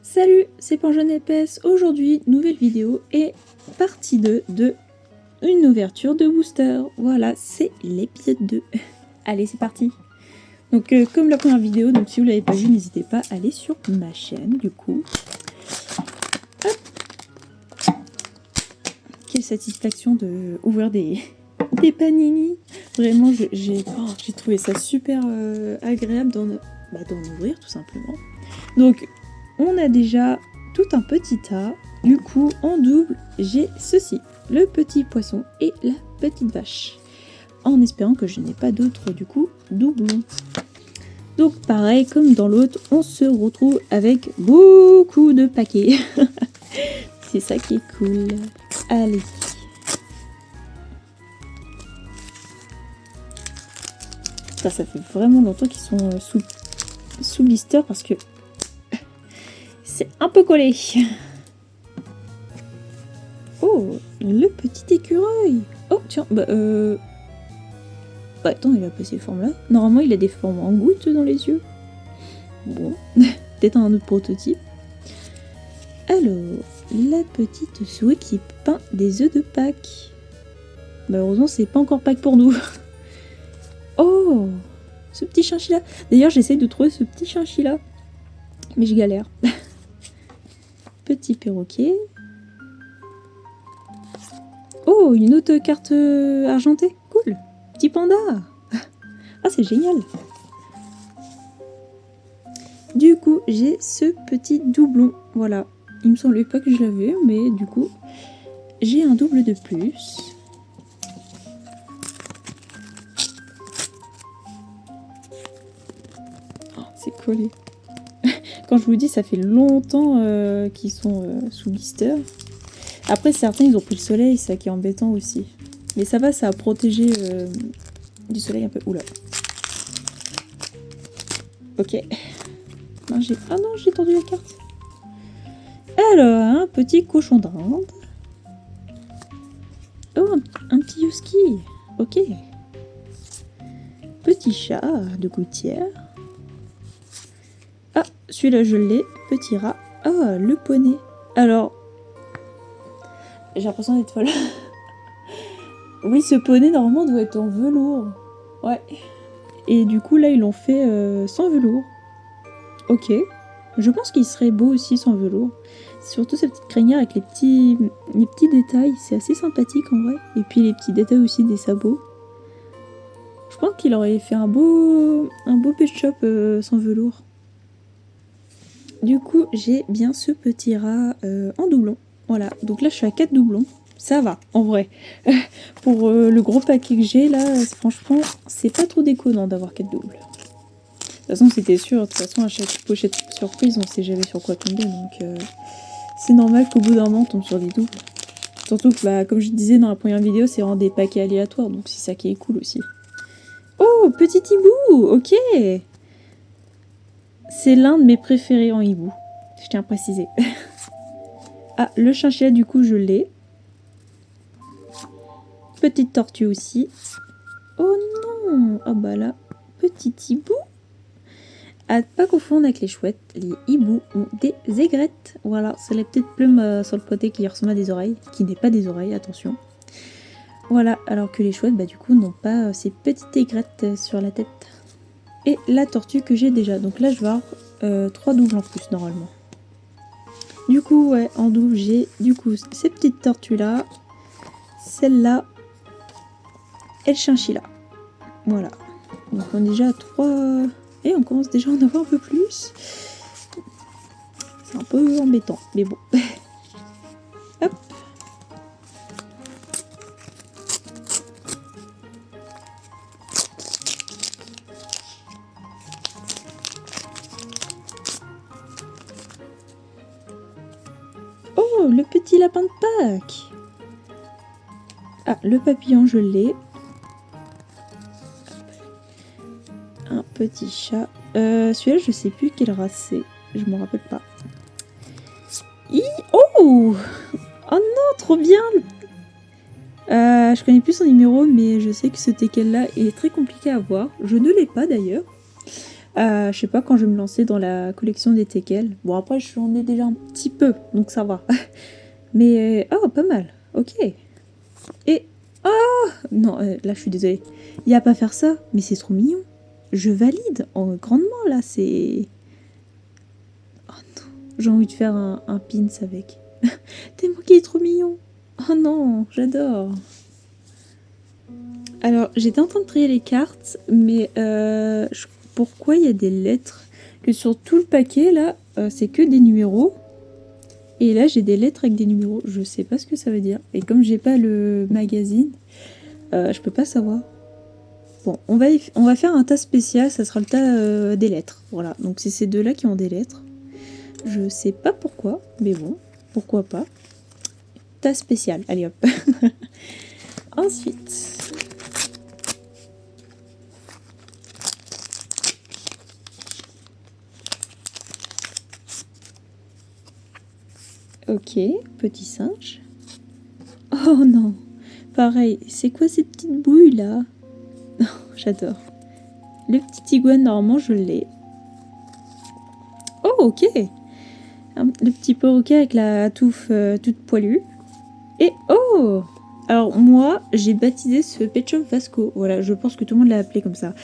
Salut, c'est Panjaune épaisse. Aujourd'hui, nouvelle vidéo et partie 2 de une ouverture de booster. Voilà, c'est l'épisode 2. Allez, c'est parti. Donc, comme la première vidéo, donc si vous l'avez pas vu, n'hésitez pas à aller sur ma chaîne, du coup. Hop. Quelle satisfaction de ouvrir des panini. Vraiment, j'ai trouvé ça super agréable d'en ouvrir, tout simplement. Donc, on a déjà tout un petit tas. Du coup, en double, j'ai ceci. Le petit poisson et la petite vache. En espérant que je n'ai pas d'autres, du coup, doublons. Donc, pareil, comme dans l'autre, on se retrouve avec beaucoup de paquets. C'est ça qui est cool. Allez. Ça fait vraiment longtemps qu'ils sont sous blister parce que c'est un peu collé. Oh, le petit écureuil. Oh, tiens, attends, il a pas ces formes-là. Normalement, il a des formes en gouttes dans les yeux. Bon, peut-être un autre prototype. Alors, la petite souris qui peint des œufs de Pâques. Malheureusement, c'est pas encore Pâques pour nous. Oh, ce petit chinchilla. D'ailleurs, j'essaie de trouver ce petit chinchilla. Mais je galère. Petit perroquet. Oh, une autre carte argentée. Cool. Petit panda. Ah, c'est génial. Du coup, j'ai ce petit doublon. Voilà. Il me semblait pas que je l'avais, mais du coup, j'ai un double de plus. Oh, c'est collé. Quand je vous dis, ça fait longtemps qu'ils sont sous blister. Après, certains, ils ont pris le soleil, ça qui est embêtant aussi. Mais ça va, ça a protégé du soleil un peu. Oula. Ok. Non, ah non, j'ai tordu la carte. Alors, un petit cochon d'Inde. Oh, un petit husky. Ok. Petit chat de gouttière. Ah, celui-là, je l'ai. Petit rat. Ah, le poney. Alors, j'ai l'impression d'être folle. Oui, ce poney, normalement, doit être en velours. Ouais. Et du coup, là, ils l'ont fait sans velours. Ok. Je pense qu'il serait beau aussi sans velours. Surtout cette petite crinière avec les petits détails. C'est assez sympathique, en vrai. Et puis, les petits détails aussi des sabots. Je pense qu'il aurait fait un beau pet shop sans velours. Du coup, j'ai bien ce petit rat en doublon. Voilà. Donc là, je suis à 4 doublons. Ça va, en vrai. Pour le gros paquet que j'ai, là, franchement, c'est pas trop déconnant d'avoir 4 doubles. De toute façon, c'était sûr. De toute façon, à chaque pochette surprise, on sait jamais sur quoi tomber. Donc, c'est normal qu'au bout d'un moment, on tombe sur des doubles. Surtout que, bah, comme je disais dans la première vidéo, c'est vraiment des paquets aléatoires. Donc, c'est ça qui est cool aussi. Oh, petit hibou. Ok. C'est l'un de mes préférés en hibou. Je tiens à préciser. Ah, le chinchilla, du coup, je l'ai. Petite tortue aussi. Oh non! Ah bah là, petit hibou. À pas confondre avec les chouettes, les hiboux ont des aigrettes. Voilà, c'est les petites plumes sur le côté qui ressemblent à des oreilles, qui n'est pas des oreilles, attention. Voilà, alors que les chouettes, bah du coup, n'ont pas ces petites aigrettes sur la tête. Et la tortue que j'ai déjà. Donc là, je vais avoir 3 doubles en plus, normalement. Du coup, ouais, en double, j'ai du coup ces petites tortues-là, celle-là, et le chinchilla. Voilà. Donc on est déjà à 3... Et on commence déjà à en avoir un peu plus. C'est un peu embêtant, mais bon. Hop. Oh, le petit lapin de Pâques. Ah, le papillon, je l'ai. Un petit chat. Celui-là, je sais plus quelle race c'est. Je me rappelle pas. Oh! Oh non, trop bien! Je connais plus son numéro, mais je sais que ce teckel-là est très compliqué à avoir. Je ne l'ai pas d'ailleurs. Je sais pas quand je vais me lancer dans la collection des teckels. Bon, après, j'en ai déjà un petit peu, donc ça va. Mais, oh, pas mal. Ok. Et, oh non, là, je suis désolée. Il y a pas à faire ça, mais c'est trop mignon. Je valide grandement, là, c'est... Oh non, j'ai envie de faire un pins avec. Tellement qu'il est trop mignon. Oh non, j'adore. Alors, j'étais en train de trier les cartes, mais pourquoi il y a des lettres? Que sur tout le paquet, là, c'est que des numéros. Et là, j'ai des lettres avec des numéros. Je sais pas ce que ça veut dire. Et comme j'ai pas le magazine, je peux pas savoir. Bon, on va faire un tas spécial, ça sera le tas des lettres. Voilà, donc c'est ces deux-là qui ont des lettres. Je sais pas pourquoi, mais bon, pourquoi pas. Tas spécial, allez hop. Ensuite... Ok, petit singe. Oh non, pareil, c'est quoi ces petites bouilles là? Oh, j'adore. Le petit iguane, normalement, je l'ai. Oh, ok. Le petit perroquet avec la touffe toute poilue. Et oh! Alors moi, j'ai baptisé ce Pet Shop Vasco. Voilà, je pense que tout le monde l'a appelé comme ça.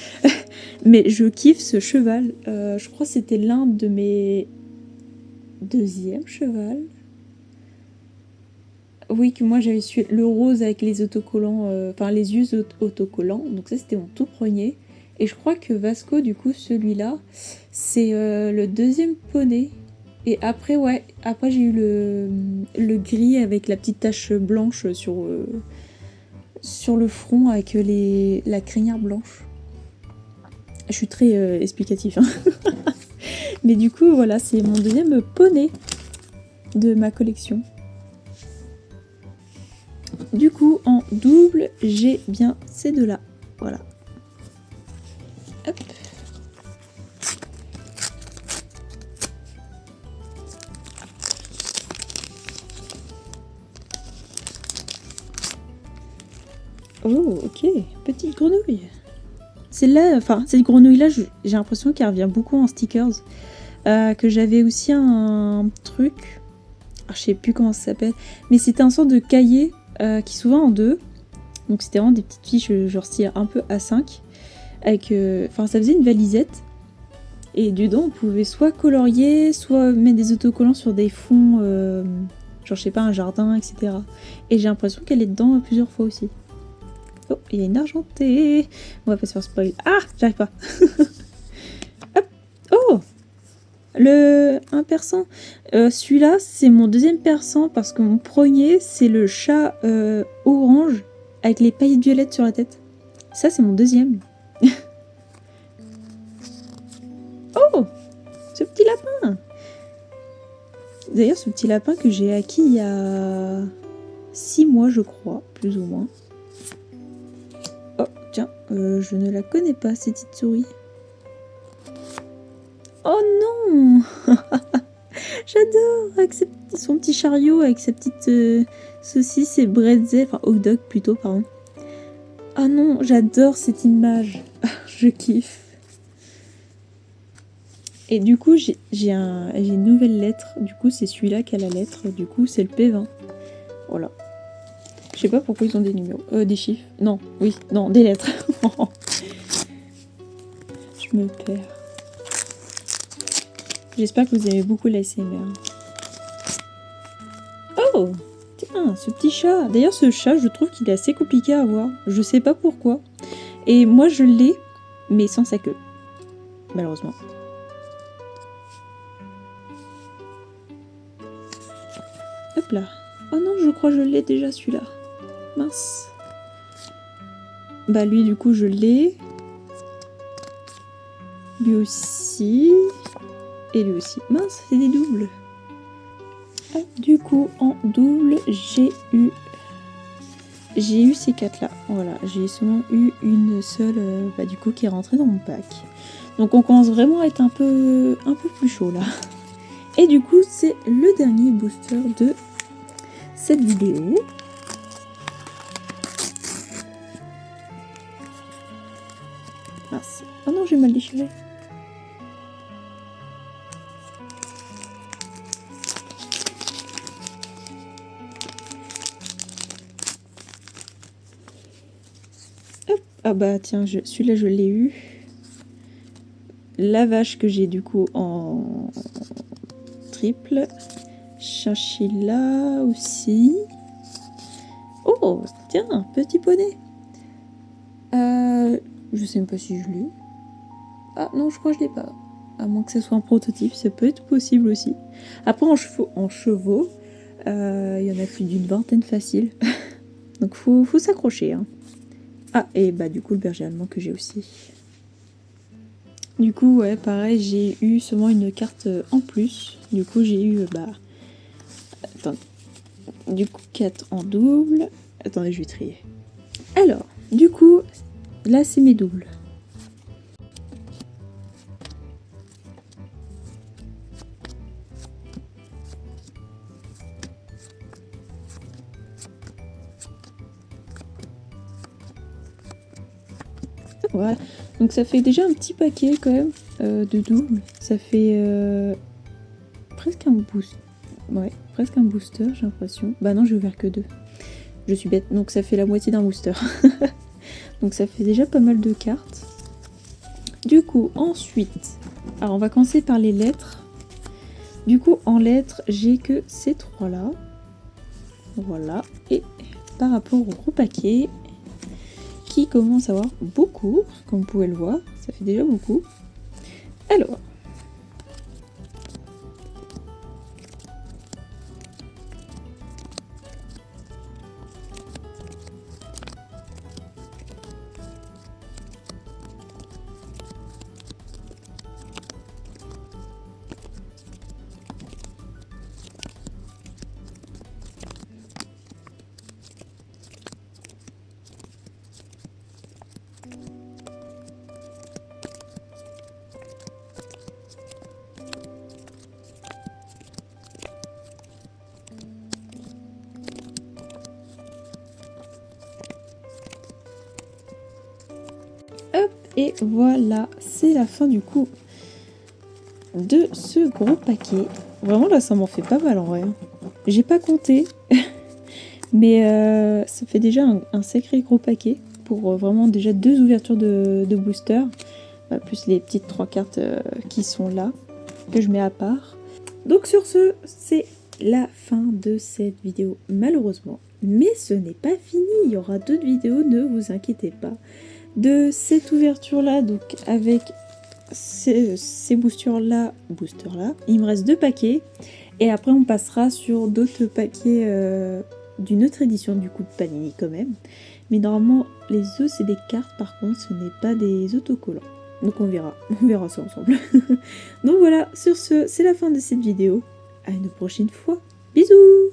Mais je kiffe ce cheval. Je crois que c'était l'un de mes deuxièmes chevals. Oui, que moi j'avais su le rose avec les autocollants, enfin les yeux autocollants. Donc ça c'était mon tout premier. Et je crois que Vasco, du coup, celui-là, c'est le deuxième poney. Et après, ouais, après j'ai eu le gris avec la petite tache blanche sur le front avec la crinière blanche. Je suis très explicatif, hein. Mais du coup, voilà, c'est mon deuxième poney de ma collection. Du coup, en double, j'ai bien ces deux-là. Voilà. Hop. Oh, ok. Petite grenouille. Celle-là, enfin, cette grenouille-là, j'ai l'impression qu'elle revient beaucoup en stickers. Que j'avais aussi un truc... Alors, je sais plus comment ça s'appelle. Mais c'était un sort de cahier qui s'ouvrait en deux. Donc c'était vraiment des petites fiches genre style un peu A5. Avec, enfin, ça faisait une valisette. Et dedans, on pouvait soit colorier, soit mettre des autocollants sur des fonds, genre je sais pas, un jardin, etc. Et j'ai l'impression qu'elle est dedans plusieurs fois aussi. Oh, il y a une argentée. On va pas se faire spoil. Ah, j'arrive pas. Hop. Oh, un persan. Celui-là, c'est mon deuxième persan parce que mon premier, c'est le chat orange avec les paillettes violettes sur la tête. Ça, c'est mon deuxième. Oh, ce petit lapin. D'ailleurs, ce petit lapin que j'ai acquis il y a 6 mois, je crois, plus ou moins. Oh, tiens, je ne la connais pas, cette petite souris. Oh non. J'adore, avec son petit chariot, avec sa petite saucisse et bretzel, enfin hot dog plutôt, pardon. Ah non, j'adore cette image. Je kiffe. Et du coup, j'ai une nouvelle lettre. Du coup, c'est celui-là qui a la lettre. Du coup, c'est le P20. Voilà. Je sais pas pourquoi ils ont des numéros. Des chiffres. Non, oui, non, des lettres. Je me perds. J'espère que vous aimez beaucoup l'ASMR. Oh, tiens, ce petit chat. D'ailleurs, ce chat, je trouve qu'il est assez compliqué à avoir. Je sais pas pourquoi. Et moi, je l'ai, mais sans sa queue. Malheureusement. Hop là. Oh non, je crois que je l'ai déjà celui-là. Mince. Bah lui, du coup, je l'ai. Lui aussi. Et lui aussi. Mince, c'est des doubles. Ah, du coup, en double, j'ai eu ces 4 là. Voilà, j'ai seulement eu une seule, du coup, qui est rentrée dans mon pack. Donc on commence vraiment à être un peu plus chaud là. Et du coup, c'est le dernier booster de cette vidéo. Mince. Oh non, j'ai mal déchiré. Ah bah tiens, celui-là je l'ai eu. La vache que j'ai du coup en triple. Chinchilla aussi. Oh, tiens, un petit poney. Je sais même pas si je l'ai. Ah non, je crois que je l'ai pas. À moins que ce soit un prototype, ça peut être possible aussi. Après, en chevaux, il y en a plus d'une vingtaine facile. Donc faut s'accrocher. Hein. Ah, et bah du coup, le berger allemand que j'ai aussi. Du coup, ouais, pareil, j'ai eu seulement une carte en plus. Du coup, j'ai eu, attends, du coup, 4 en double. Attendez, je vais trier. Alors, du coup, là, c'est mes doubles. Voilà, donc ça fait déjà un petit paquet quand même de doubles. Ça fait presque un boost. Ouais, presque un booster, j'ai l'impression. Bah non, j'ai ouvert que 2. Je suis bête, donc ça fait la moitié d'un booster. Donc ça fait déjà pas mal de cartes. Du coup, ensuite, alors on va commencer par les lettres. Du coup, en lettres, j'ai que ces 3 là. Voilà, et par rapport au gros paquet, qui commence à avoir beaucoup, comme vous pouvez le voir, ça fait déjà beaucoup. Alors, hop, et voilà, c'est la fin du coup de ce gros paquet. Vraiment là, ça m'en fait pas mal en vrai. J'ai pas compté, mais ça fait déjà un sacré gros paquet pour vraiment déjà 2 ouvertures de booster, plus les petites 3 cartes qui sont là, que je mets à part. Donc sur ce, c'est la fin de cette vidéo malheureusement. Mais ce n'est pas fini, il y aura d'autres vidéos, ne vous inquiétez pas. De cette ouverture là, donc avec ces boosters là, il me reste 2 paquets. Et après on passera sur d'autres paquets d'une autre édition du coup de Panini quand même. Mais normalement les œufs c'est des cartes, par contre ce n'est pas des autocollants. Donc on verra ça ensemble. Donc voilà, sur ce, c'est la fin de cette vidéo. À une prochaine fois. Bisous!